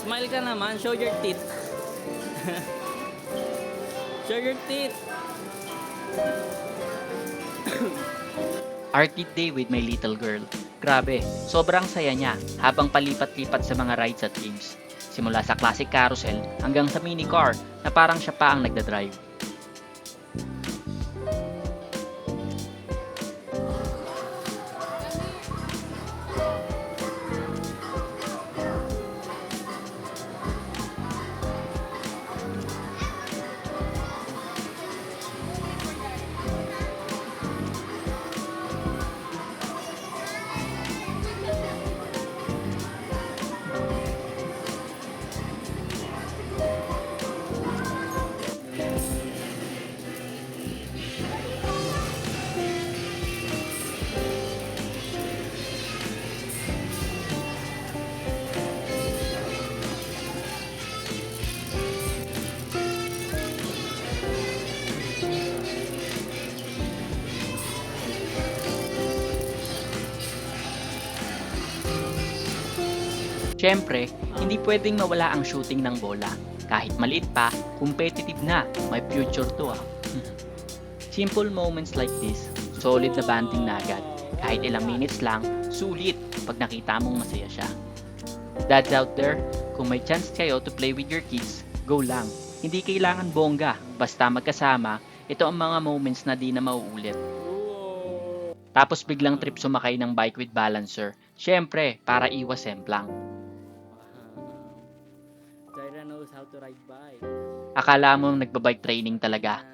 Smile ka naman. Show your teeth. Show your teeth. Arcade day with my little girl. Grabe, sobrang saya niya habang palipat-lipat sa mga rides at games. Simula sa classic carousel hanggang sa mini car na parang siya pa ang nagdadrive. Siyempre, hindi pwedeng mawala ang shooting ng bola. Kahit maliit pa, competitive na, may future to ah. Simple moments like this, solid na banding na agad. Kahit ilang minutes lang, sulit pag nakita mong masaya siya. Dads out there, kung may chance kayo to play with your kids, go lang. Hindi kailangan bongga, basta magkasama, ito ang mga moments na di na mauulit. Tapos biglang trip sumakay ng bike with balancer, syempre para iwas semplang. Jaira knows how to ride bike. Akala mo nagbabike training talaga.